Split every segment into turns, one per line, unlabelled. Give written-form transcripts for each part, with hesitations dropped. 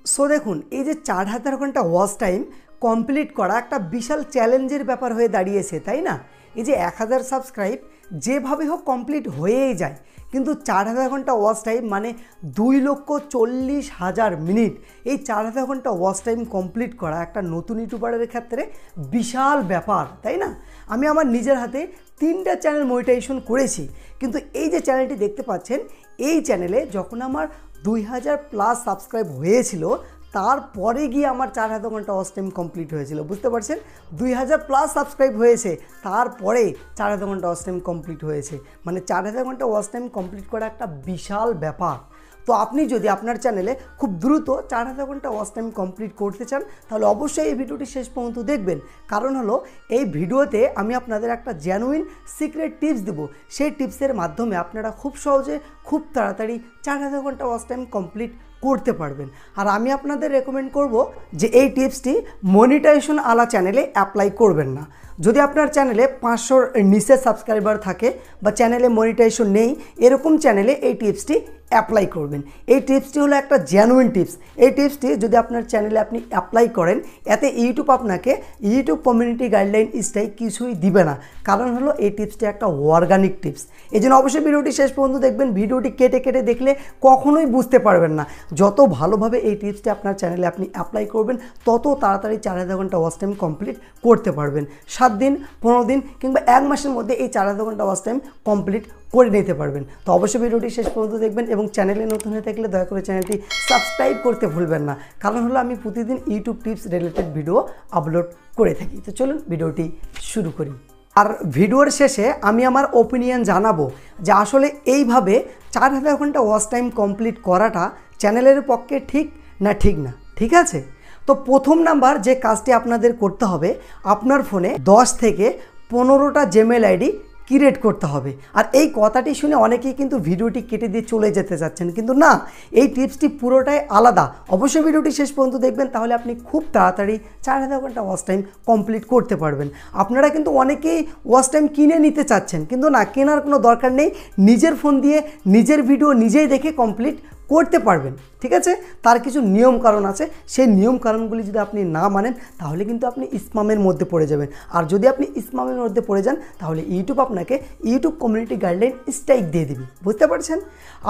सो देखुन ये 4000 घंटा वॉच टाइम कमप्लीट करा एक विशाल चैलेंजर ব্যাপার হয়ে দাঁড়িয়েছে তাই না। এই যে 1000 সাবস্ক্রাইব যেভাবে হোক কমপ্লিট হয়েই যায়, কিন্তু 4000 ঘন্টা ওয়াচ টাইম মানে 2,40,000 মিনিট। এই 4000 ঘন্টা ওয়াচ টাইম কমপ্লিট করা একটা নতুন ইউটিউবারের ক্ষেত্রে বিশাল ব্যাপার তাই না। আমি আমার নিজের হাতে 3টা চ্যানেল মনিটাইজেশন করেছি, কিন্তু এই যে চ্যানেলটি দেখতে পাচ্ছেন এই চ্যানেলে যখন আমার 2000+ সাবস্ক্রাইব হয়েছিল তারপরে গিয়ে আমার 4000 ঘন্টা ওয়াচ টাইম কমপ্লিট হয়েছিল। বুঝতে পারছেন, 2000+ সাবস্ক্রাইব হয়েছে তারপরে 4000 ঘন্টা ওয়াচ টাইম কমপ্লিট হয়েছে, মানে 4000 ঘন্টা ওয়াচ টাইম কমপ্লিট করা একটা বিশাল ব্যাপার। তো আপনি যদি আপনার চ্যানেলে খুব দ্রুত 4000 ঘন্টা ওয়াচ টাইম কমপ্লিট করতে চান তাহলে অবশ্যই এই ভিডিওটি শেষ পর্যন্ত দেখবেন, কারণ হলো এই ভিডিওতে আমি আপনাদের একটা জেনুইন সিক্রেট টিপস দেব। সেই টিপসের মাধ্যমে আপনারা খুব সহজে খুব তাড়াতাড়ি 4000 ঘন্টা ওয়াচ টাইম কমপ্লিট করতে পারবেন। আর আমি আপনাদের রেকমেন্ড করব যে এই টিপসটি মনিটাইজেশন আলা চ্যানেলে অ্যাপ্লাই করবেন না। যদি আপনার চ্যানেলে 500-র নিচে সাবস্ক্রাইবার থাকে বা চ্যানেলে মনিটাইজেশন নেই, এরকম চ্যানেলে এই টিপসটি অ্যাপ্লাই করবেন। এই টিপসটি হলো একটা জেনুইন টিপস। এই টিপসটি যদি আপনার চ্যানেলে আপনি অ্যাপ্লাই করেন এতে ইউটিউব আপনাকে ইউটিউব কমিউনিটি গাইডলাইন স্টাইল কিছুই দিবে না, কারণ হলো এই টিপসটি একটা অর্গানিক টিপস। এই জন্য অবশ্যই ভিডিওটি শেষ পর্যন্ত দেখবেন। ভিডিওটি কেটে কেটে দেখলে কখনোই বুঝতে পারবেন না। যত ভালোভাবে এই টিপসটি আপনার চ্যানেলে আপনি অ্যাপ্লাই করবেন তত তাড়াতাড়ি 4000 ঘন্টা ওয়াচ টাইম কমপ্লিট করতে পারবেন। 7 দিন 15 দিন কিংবা 1 মাসের মধ্যে এই 4000 ঘন্টা ওয়াচ টাইম কমপ্লিট করে নিতে পারবেন। তো অবশ্যই ভিডিওটি শেষ পর্যন্ত দেখবেন এবং চ্যানেলে নতুন হয়ে থাকলে দয়া করে চ্যানেলটি সাবস্ক্রাইব করতে ভুলবেন না, কারণ হলো আমি প্রতিদিন YouTube tips related video upload করে থাকি। তো চলুন ভিডিওটি শুরু করি। আর ভিডিওর শেষে আমি আমার ওপিনিয়ন জানাবো যে আসলে এইভাবে 4000 ঘন্টা ওয়াচ টাইম কমপ্লিট করাটা চ্যানেলের পক্ষে ঠিক না। ঠিক আছে, তো প্রথম নাম্বার যে কাজটি আপনাদের করতে হবে, আপনার ফোনে 10 থেকে 15টা জিমেইল আইডি ক্রিয়েট করতে হবে। আর এই কথাটি শুনে অনেকেই কিন্তু ভিডিওটি কেটে দিয়ে চলে যেতে যাচ্ছেন, কিন্তু না, এই টিপসটি পুরোটাই আলাদা। অবশ্যই ভিডিওটি শেষ পর্যন্ত দেখবেন, তাহলে আপনি খুব তাড়াতাড়ি 4000 ঘন্টা ওয়াচ টাইম কমপ্লিট করতে পারবেন। আপনারা কিন্তু অনেকেই ওয়াচ টাইম কিনে নিতে চাচ্ছেন, কিন্তু না, কেনার কোনো দরকার নেই। নিজের ফোন দিয়ে নিজের ভিডিও নিজেই দেখে কমপ্লিট করতে পারবেন। ঠিক আছে, তার কিছু নিয়ম কারণ আছে, সেই নিয়ম কারণগুলি যদি আপনি না মানেন তাহলে কিন্তু আপনি স্প্যামের মধ্যে পড়ে যাবেন। আর যদি আপনি স্প্যামের মধ্যে পড়ে যান তাহলে ইউটিউব আপনাকে ইউটিউব কমিউনিটি গাইডলাইন স্ট্রাইক দিয়ে দেবে। বুঝতে পারছেন,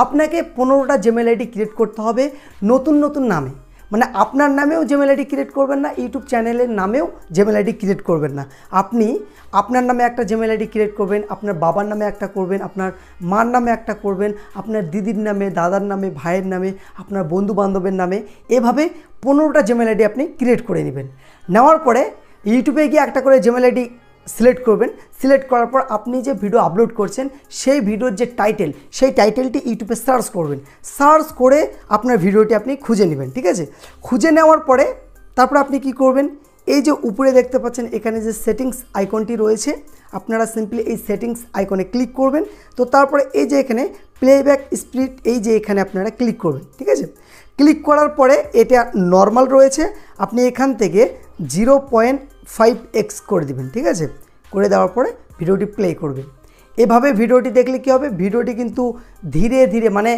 আপনাকে 15টা জিমেইল আইডি ক্রিয়েট করতে হবে নতুন নামে, মানে আপনার নামেও জিমেইল আইডি ক্রিয়েট করবেন না, ইউটিউব চ্যানেলের নামেও জিমেইল আইডি ক্রিয়েট করবেন না। আপনি আপনার নামে একটা জিমেইল আইডি ক্রিয়েট করবেন, আপনার বাবার নামে একটা করবেন, আপনার মার নামে একটা করবেন, আপনার দিদির নামে, দাদার নামে, ভাইয়ের নামে, আপনার বন্ধু বান্ধবের নামে, এভাবে 15টা জিমেইল আইডি আপনি ক্রিয়েট করে নেবেন। নেওয়ার পরে ইউটিউবে গিয়ে একটা করে জিমেইল আইডি সিলেক্ট করবেন। সিলেক্ট করার পর আপনি যে ভিডিও আপলোড করছেন সেই ভিডিওর যে টাইটেল, সেই টাইটেলটি ইউটিউবে সার্চ করবেন। সার্চ করে আপনার ভিডিওটি আপনি খুঁজে নেবেন। ঠিক আছে, খুঁজে নেওয়ার পরে তারপর আপনি কি করবেন, এই যে উপরে দেখতে পাচ্ছেন এখানে যে সেটিংস আইকনটি রয়েছে, আপনারা সিম্পলি এই সেটিংস আইকনে ক্লিক করবেন। তো তারপরে এই যে এখানে প্লেব্যাক স্পিড, এই যে এখানে আপনারা ক্লিক করবেন। ঠিক আছে, ক্লিক করার পরে এটা নর্মাল রয়েছে, আপনি এখান থেকে 0.5x করে দিবেন। ঠিক আছে, করে দেওয়ার পরে ভিডিওটি প্লে করবেন। এভাবে ভিডিওটি দেখলে কী হবে, ভিডিওটি কিন্তু ধীরে ধীরে, মানে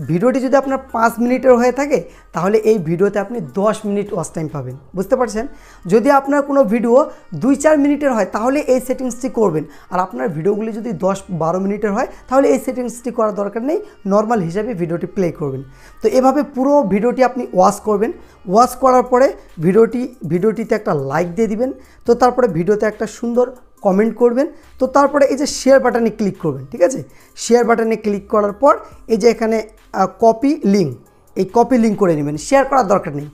ভিডিওটি যদি আপনার 5 মিনিটের হয়ে থাকে তাহলে এই ভিডিওতে আপনি 10 মিনিট ওয়াচ টাইম পাবেন। বুঝতে পারছেন, যদি আপনার কোনো ভিডিও 2-4 মিনিটের হয় তাহলে এই সেটিংসটি করবেন, আর আপনার ভিডিওগুলি যদি 10-12 মিনিটের হয় তাহলে এই সেটিংসটি করার দরকার নেই, নর্মাল হিসাবে ভিডিওটি প্লে করবেন। তো এভাবে পুরো ভিডিওটি আপনি ওয়াচ করবেন। ওয়াচ করার পরে ভিডিওটিতে একটা লাইক দিয়ে দিবেন। তো তারপরে ভিডিওতে একটা সুন্দর কমেন্ট করবেন। তো তারপরে এই যে শেয়ার বাটনে ক্লিক করবেন। ঠিক আছে, শেয়ার বাটনে ক্লিক করার পর এই যে এখানে কপি লিঙ্ক, এই কপি লিঙ্ক করে নেবেন, শেয়ার করার দরকার নেই।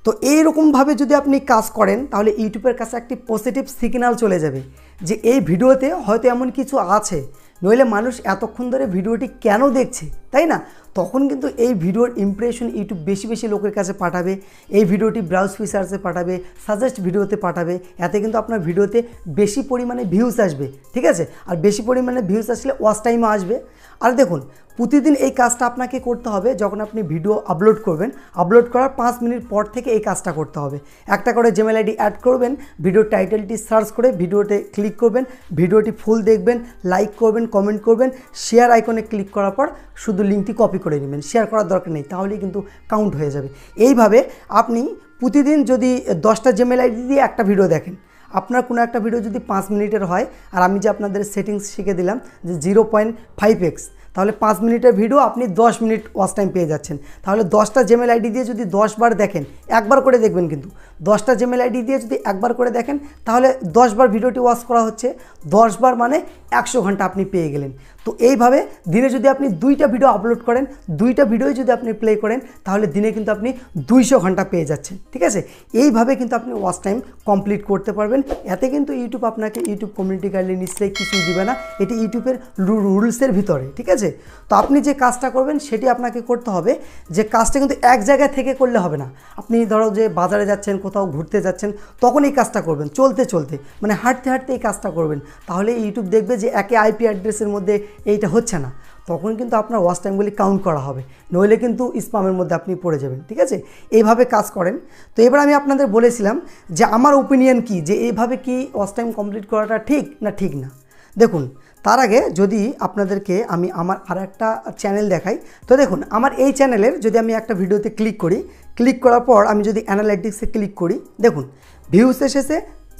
তো এইরকমভাবে যদি আপনি কাজ করেন তাহলে ইউটিউবের কাছে একটি পজিটিভ সিগন্যাল চলে যাবে যে এই ভিডিওতে হয়তো এমন কিছু আছে, নইলে মানুষ এতক্ষণ ধরে ভিডিওটি কেন দেখছে, তাই না। তখন কিন্তু এই ভিডিওর ইমপ্রেশন ইউটিউব বেশি লোকের কাছে পাঠাবে, এই ভিডিওটি ব্রাউজ ফিচার্সে পাঠাবে, সাজেস্ট ভিডিওতে পাঠাবে, এতে কিন্তু আপনার ভিডিওতে বেশি পরিমাণে ভিউজ আসবে। ঠিক আছে, আর বেশি পরিমাণে ভিউজ আসলে ওয়াচ টাইমও আসবে। আর দেখুন, প্রতিদিন এই কাজটা আপনাকে করতে হবে। যখন আপনি ভিডিও আপলোড করবেন, আপলোড করার 5 মিনিট পর থেকে এই কাজটা করতে হবে। একটা করে জিমেইল আইডি অ্যাড করবেন, ভিডিওর টাইটেলটি সার্চ করে ভিডিওতে ক্লিক করবেন, ভিডিওটি ফুল দেখবেন, লাইক করবেন, কমেন্ট করবেন, শেয়ার আইকনে ক্লিক করার পর শুধু শুধু লিঙ্কটি কপি করে নেবেন, শেয়ার করার দরকার নেই, তাহলেই কিন্তু কাউন্ট হয়ে যাবে। এইভাবে আপনি প্রতিদিন যদি 10টা জিমেল আইডি দিয়ে একটা ভিডিও দেখেন, আপনার কোনো একটা ভিডিও যদি 5 মিনিটের হয়, আর আমি যে আপনাদের সেটিংস শিখে দিলাম যে 0.5x, তাহলে 5 মিনিটের ভিডিও আপনি 10 মিনিট ওয়াচ টাইম পেয়ে যাচ্ছেন। তাহলে 10টা জিমেল আইডি দিয়ে যদি 10 বার দেখেন, একবার করে দেখবেন কিন্তু 10টা জিমেল আইডি দিয়ে যদি একবার করে দেখেন, তাহলে 10 বার ভিডিওটি ওয়াচ করা হচ্ছে, 10 বার মানে 100 ঘন্টা আপনি পেয়ে গেলেন। তো এইভাবে দিনে যদি আপনি 2টা ভিডিও আপলোড করেন, 2টা ভিডিওই যদি আপনি প্লে করেন, তাহলে দিনে কিন্তু আপনি 200 ঘন্টা পেয়ে যাচ্ছেন। ঠিক আছে, এইভাবে কিন্তু আপনি ওয়াচ টাইম কমপ্লিট করতে পারবেন। এতে কিন্তু ইউটিউব আপনাকে ইউটিউব কমিউনিটি গাইডলাইন নিশ্চয়ই কিছুই দিবে না, এটি ইউটিউবের রুলসের ভিতরে। ঠিক আছে, তো আপনি যে কাজটা করবেন সেটি আপনাকে করতে হবে, যে কাজটা কিন্তু এক জায়গায় থেকে করলে হবে না। আপনি ধরো যে বাজারে যাচ্ছেন, কোথাও ঘুরতে যাচ্ছেন, তখন এই কাজটা করবেন, চলতে চলতে মানে হাঁটতে হাঁটতে এই কাজটা করবেন। তাহলে ইউটিউব দেখবে যে একে আইপি অ্যাড্রেসের মধ্যে এইটা হচ্ছে না, তখন কিন্তু আপনার ওয়াচ টাইমগুলি কাউন্ট করা হবে, নইলে কিন্তু স্প্যামের মধ্যে আপনি পড়ে যাবেন। ঠিক আছে, এইভাবে কাজ করেন। তো এবার আমি আপনাদের বলেছিলাম যে আমার ওপিনিয়ন কি, যে এইভাবে কি ওয়াচ টাইম কমপ্লিট করাটা ঠিক না ঠিক না। দেখুন, তার আগে যদি আপনাদেরকে আমি আমার আর একটা চ্যানেল দেখাই, তো দেখুন আমার এই চ্যানেলের যদি আমি একটা ভিডিওতে ক্লিক করি, ক্লিক করার পর আমি যদি অ্যানালাইটিক্সে ক্লিক করি, দেখুন ভিউস এসেছে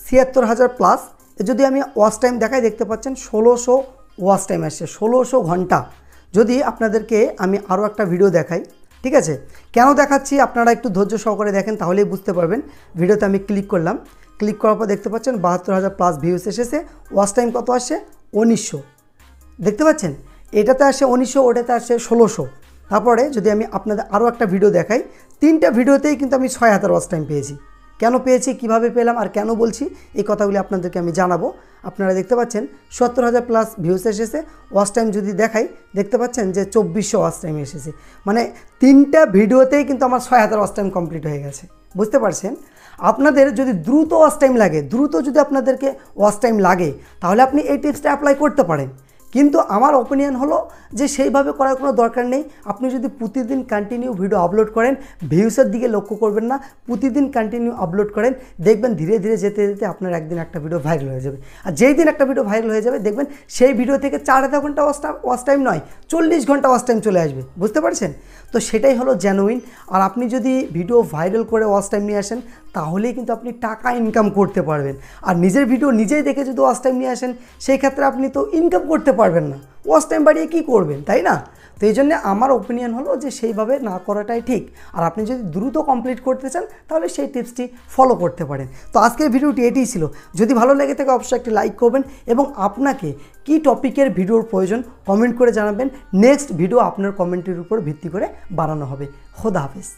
৭৬,০০০ প্লাস। যদি আমি ওয়াচ টাইম দেখাই, দেখতে পাচ্ছেন ১৬০০ ওয়াচ টাইম আসছে, ১৬০০ ঘন্টা। যদি আপনাদেরকে আমি আরও একটা ভিডিও দেখাই, ঠিক আছে, কেন দেখাচ্ছি আপনারা একটু ধৈর্য সহকারে দেখেন, তাহলেই বুঝতে পারবেন। ভিডিওতে আমি ক্লিক করলাম, ক্লিক করার পর দেখতে পাচ্ছেন ৭২,০০০ প্লাস ভিউস এসেছে। ওয়াচ টাইম কত আসছে? ১৯০০। দেখতে পাচ্ছেন, এটাতে আসে ১৯০০, ওটাতে আসে ১৬০০। তারপরে যদি আমি আপনাদের আরও একটা ভিডিও দেখাই, 3টা ভিডিওতেই কিন্তু আমি ৬,০০০ ওয়াচ টাইম পেয়েছি। কেন পেয়েছি, কিভাবে পেলাম আর কেন বলছি, এই কথাগুলি আপনাদেরকে আমি জানাবো। আপনারা দেখতে পাচ্ছেন ৭০,০০০ প্লাস ভিউস এসেছে। ওয়াচ টাইম যদি দেখাই, দেখতে পাচ্ছেন যে ২৪০০ ওয়াচ টাইম এসেছে। মানে 3টা ভিডিওতেই কিন্তু আমার ৬,০০০ ওয়াচ টাইম কমপ্লিট হয়ে গেছে। বুঝতে পারছেন? আপনাদের যদি দ্রুত ওয়াচ টাইম লাগে, দ্রুত যদি আপনাদেরকে ওয়াচ টাইম লাগে, তাহলে আপনি এই টিপসটা অ্যাপ্লাই করতে পারেন। কিন্তু আমার ওপিনিয়ন হলো যে সেইভাবে করার কোনো দরকার নেই। আপনি যদি প্রতিদিন কন্টিনিউ ভিডিও আপলোড করেন, ভিউসের দিকে লক্ষ্য করবেন না, প্রতিদিন কন্টিনিউ আপলোড করেন, দেখবেন ধীরে ধীরে যেতে যেতে আপনার একদিন একটা ভিডিও ভাইরাল হয়ে যাবে। আর যেই দিন একটা ভিডিও ভাইরাল হয়ে যাবে, দেখবেন সেই ভিডিও থেকে ৪,৫ ঘন্টা ওয়াচ টাইম নয়, ৪০ ঘন্টা ওয়াচ টাইম চলে আসবে। বুঝতে পারছেন? তো সেটাই হলো জেনুইন। আর আপনি যদি ভিডিও ভাইরাল করে ওয়াচ টাইম নিয়ে আসেন, তাহলেই কিন্তু আপনি টাকা ইনকাম করতে পারবেন। আর নিজের ভিডিও নিজেই দেখে যদি ওয়াচ টাইম নিয়ে আসেন, সেই ক্ষেত্রে আপনি তো ইনকাম করতে পারবেন না, ওয়াচ টাইম বাড়িয়ে কী করবেন, তাই না? তো এই জন্যে আমার ওপিনিয়ন হলো যে সেইভাবে না করাটাই ঠিক। আর আপনি যদি দ্রুত কমপ্লিট করতে চান, তাহলে সেই টিপসটি ফলো করতে পারেন। তো আজকের ভিডিওটি এটিই ছিল। যদি ভালো লেগে থাকে অবশ্যই একটি লাইক করবেন, এবং আপনাকে কী টপিকের ভিডিওর প্রয়োজন কমেন্ট করে জানাবেন। নেক্সট ভিডিও আপনার কমেন্টের উপর ভিত্তি করে বানানো হবে। খোদা হাফেজ।